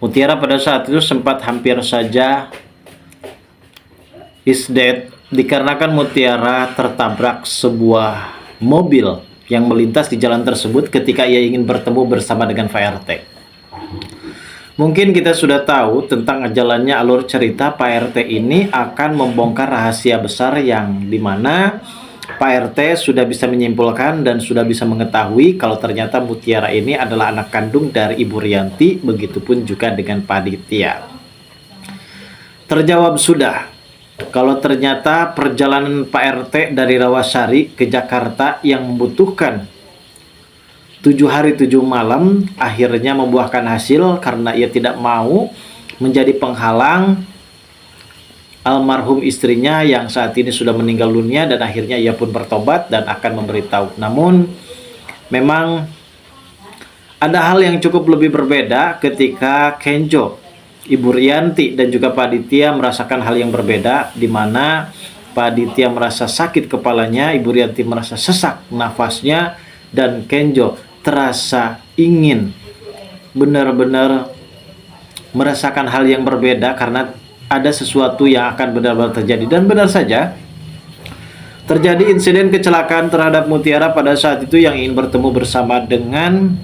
Mutiara pada saat itu sempat hampir saja is dead dikarenakan Mutiara tertabrak sebuah mobil yang melintas di jalan tersebut ketika ia ingin bertemu bersama dengan Pak RT. Mungkin kita sudah tahu tentang jalannya alur cerita Pak RT ini akan membongkar rahasia besar yang dimana Pak RT sudah bisa menyimpulkan dan sudah bisa mengetahui kalau ternyata Mutiara ini adalah anak kandung dari Ibu Rianti, begitupun juga dengan Pak Aditya. Terjawab sudah kalau ternyata perjalanan Pak RT dari Rawasari ke Jakarta yang membutuhkan 7 hari 7 malam akhirnya membuahkan hasil karena ia tidak mau menjadi penghalang almarhum istrinya yang saat ini sudah meninggal dunia, dan akhirnya ia pun bertobat dan akan memberitahu. Namun memang ada hal yang cukup lebih berbeda ketika Kenjo, Ibu Rianti dan juga Pak Aditya merasakan hal yang berbeda, di mana Pak Aditya merasa sakit kepalanya, Ibu Rianti merasa sesak nafasnya, dan Kenjo terasa ingin benar-benar merasakan hal yang berbeda karena ada sesuatu yang akan benar-benar terjadi. Dan benar saja terjadi insiden kecelakaan terhadap Mutiara pada saat itu yang ingin bertemu bersama dengan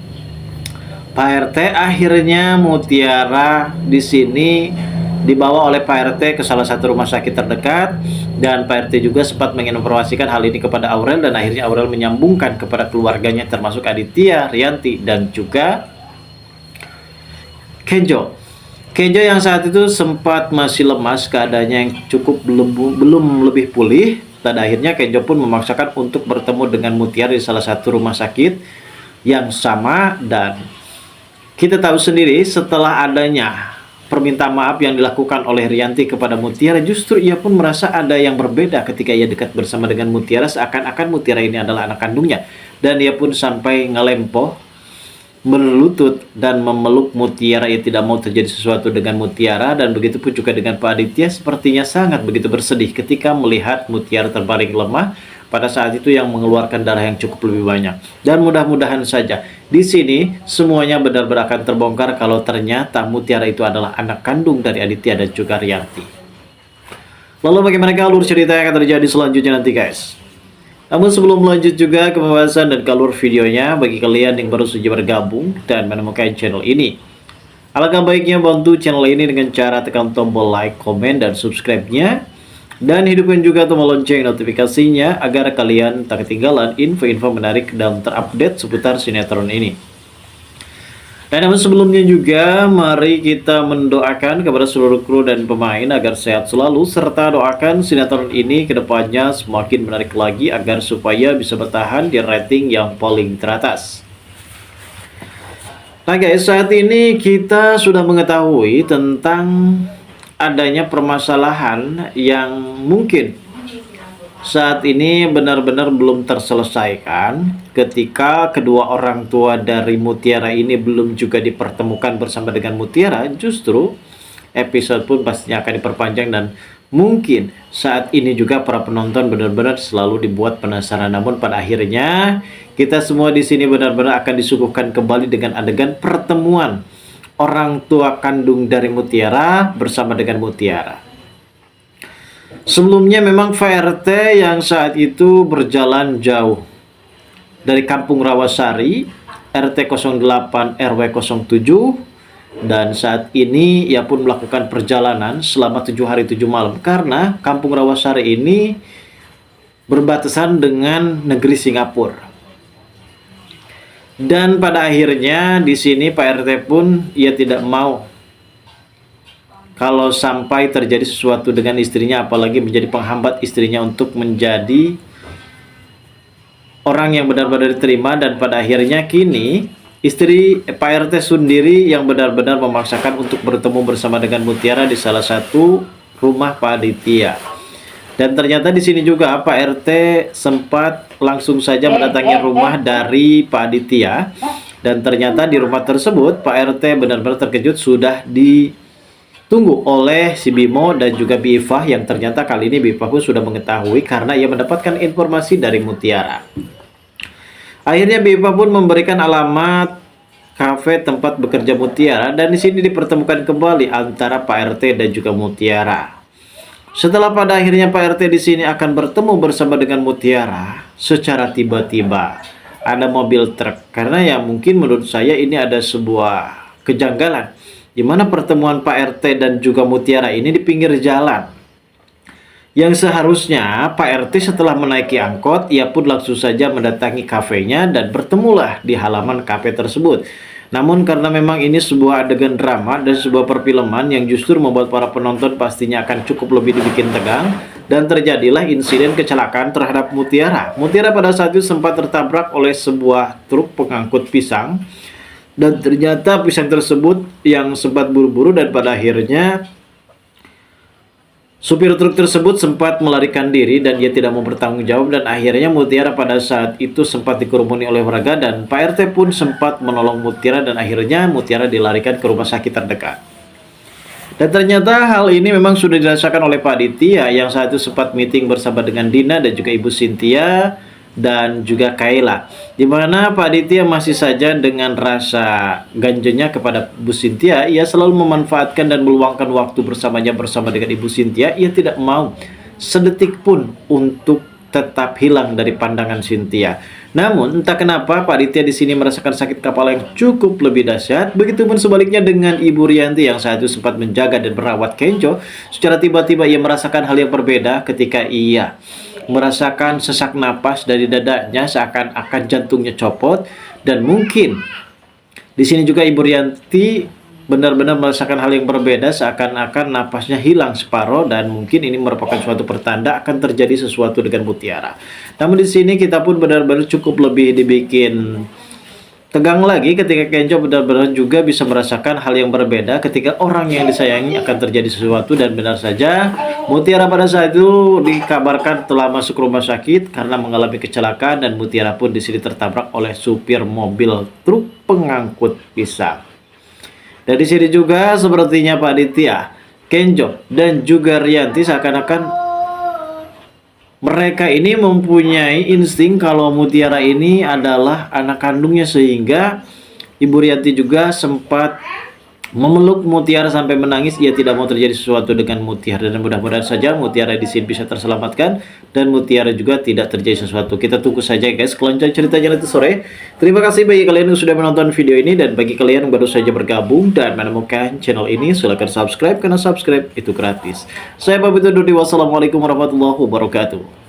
Pak RT. Akhirnya Mutiara di sini dibawa oleh Pak RT ke salah satu rumah sakit terdekat, dan Pak RT juga sempat menginformasikan hal ini kepada Aurel, dan akhirnya Aurel menyambungkan kepada keluarganya termasuk Aditya, Rianti dan juga Kenjo. Kenjo yang saat itu sempat masih lemas, keadaannya yang cukup belum lebih pulih, dan akhirnya Kenjo pun memaksakan untuk bertemu dengan Mutiara di salah satu rumah sakit yang sama. Dan kita tahu sendiri setelah adanya permintaan maaf yang dilakukan oleh Rianti kepada Mutiara, justru ia pun merasa ada yang berbeda ketika ia dekat bersama dengan Mutiara, seakan-akan Mutiara ini adalah anak kandungnya, dan ia pun sampai ngelempoh berlutut dan memeluk Mutiara. Ia tidak mau terjadi sesuatu dengan Mutiara, dan begitu pun juga dengan Pak Aditya, sepertinya sangat begitu bersedih ketika melihat Mutiara terbaring lemah pada saat itu yang mengeluarkan darah yang cukup lebih banyak. Dan mudah-mudahan saja di sini semuanya benar-benar akan terbongkar kalau ternyata Mutiara itu adalah anak kandung dari Aditya dan juga Rianti. Lalu bagaimana alur cerita yang akan terjadi selanjutnya nanti guys? Namun sebelum lanjut juga ke pembahasan dan alur videonya, bagi kalian yang baru saja bergabung dan menemukan channel ini, alangkah baiknya bantu channel ini dengan cara tekan tombol like, komen, dan subscribe-nya, dan hidupkan juga tombol lonceng notifikasinya agar kalian tak ketinggalan info-info menarik dan terupdate seputar sinetron ini. Dan namun sebelumnya juga, mari kita mendoakan kepada seluruh kru dan pemain agar sehat selalu, serta doakan sinetron ini ke depannya semakin menarik lagi agar supaya bisa bertahan di rating yang paling teratas. Nah guys, saat ini kita sudah mengetahui tentang adanya permasalahan yang mungkin saat ini benar-benar belum terselesaikan ketika kedua orang tua dari Mutiara ini belum juga dipertemukan bersama dengan Mutiara. Justru episode pun pastinya akan diperpanjang, dan mungkin saat ini juga para penonton benar-benar selalu dibuat penasaran. Namun pada akhirnya kita semua di sini benar-benar akan disuguhkan kembali dengan adegan pertemuan orang tua kandung dari Mutiara bersama dengan Mutiara. Sebelumnya memang Pak RT yang saat itu berjalan jauh dari kampung Rawasari, RT 08 RW 07, dan saat ini ia pun melakukan perjalanan selama 7 hari 7 malam karena kampung Rawasari ini berbatasan dengan negeri Singapura. Dan pada akhirnya di sini Pak RT pun ia tidak mau kalau sampai terjadi sesuatu dengan istrinya, apalagi menjadi penghambat istrinya untuk menjadi orang yang benar-benar diterima. Dan pada akhirnya kini istri Pak RT sendiri yang benar-benar memaksakan untuk bertemu bersama dengan Mutiara di salah satu rumah Pak Aditya. Dan ternyata di sini juga Pak RT sempat langsung saja mendatangi rumah dari Pak Aditya, dan ternyata di rumah tersebut Pak RT benar-benar terkejut sudah ditunggu oleh si Bimo dan juga Bifah, yang ternyata kali ini Bifah pun sudah mengetahui karena ia mendapatkan informasi dari Mutiara. Akhirnya Bifah pun memberikan alamat kafe tempat bekerja Mutiara, dan di sini dipertemukan kembali antara Pak RT dan juga Mutiara. Setelah pada akhirnya Pak RT di sini akan bertemu bersama dengan Mutiara, secara tiba-tiba ada mobil truk. Karena ya mungkin menurut saya ini ada sebuah kejanggalan, di mana pertemuan Pak RT dan juga Mutiara ini di pinggir jalan. Yang seharusnya Pak RT setelah menaiki angkot, ia pun langsung saja mendatangi kafenya dan bertemulah di halaman kafe tersebut. Namun karena memang ini sebuah adegan drama dan sebuah perfilman yang justru membuat para penonton pastinya akan cukup lebih dibikin tegang, dan terjadilah insiden kecelakaan terhadap Mutiara. Mutiara pada saat itu sempat tertabrak oleh sebuah truk pengangkut pisang, dan ternyata pisang tersebut yang sempat buru-buru, dan pada akhirnya supir truk tersebut sempat melarikan diri dan dia tidak mau bertanggung jawab, dan akhirnya Mutiara pada saat itu sempat dikerumuni oleh warga, dan Pak RT pun sempat menolong Mutiara, dan akhirnya Mutiara dilarikan ke rumah sakit terdekat. Dan ternyata hal ini memang sudah dirasakan oleh Pak Ditya yang saat itu sempat meeting bersama dengan Dina dan juga Ibu Cynthia dan juga Kayla, di mana Pak Ditya masih saja dengan rasa ganjenya kepada Bu Cynthia. Ia selalu memanfaatkan dan meluangkan waktu bersamanya bersama dengan Ibu Cynthia. Ia tidak mau sedetik pun untuk tetap hilang dari pandangan Cynthia. Namun entah kenapa Pak Ditya di sini merasakan sakit kepala yang cukup lebih dahsyat. Begitupun sebaliknya dengan Ibu Rianti yang saat itu sempat menjaga dan merawat Kenjo. Secara tiba-tiba ia merasakan hal yang berbeda ketika ia merasakan sesak napas dari dadanya, seakan-akan jantungnya copot. Dan mungkin di sini juga Ibu Rianti benar-benar merasakan hal yang berbeda, seakan-akan napasnya hilang separuh, dan mungkin ini merupakan suatu pertanda akan terjadi sesuatu dengan Mutiara. Namun di sini kita pun benar-benar cukup lebih dibikin tegang lagi ketika Kenjo benar-benar juga bisa merasakan hal yang berbeda ketika orang yang disayangi akan terjadi sesuatu. Dan benar saja Mutiara pada saat itu dikabarkan telah masuk rumah sakit karena mengalami kecelakaan, dan Mutiara pun di sini tertabrak oleh supir mobil truk pengangkut pisang. Dan di sini juga sepertinya Pak Ditya, Kenjo, dan juga Rianti seakan-akan mereka ini mempunyai insting kalau Mutiara ini adalah anak kandungnya, sehingga Ibu Rianti juga sempat memeluk Mutiara sampai menangis. Ia tidak mau terjadi sesuatu dengan Mutiara, dan mudah-mudahan saja Mutiara di sini bisa terselamatkan dan Mutiara juga tidak terjadi sesuatu. Kita tunggu saja guys kelanjutan ceritanya nanti sore. Terima kasih bagi kalian yang sudah menonton video ini, dan bagi kalian yang baru saja bergabung dan menemukan channel ini, silahkan subscribe karena subscribe itu gratis. Saya pamit undur diri, wassalamualaikum warahmatullahi wabarakatuh.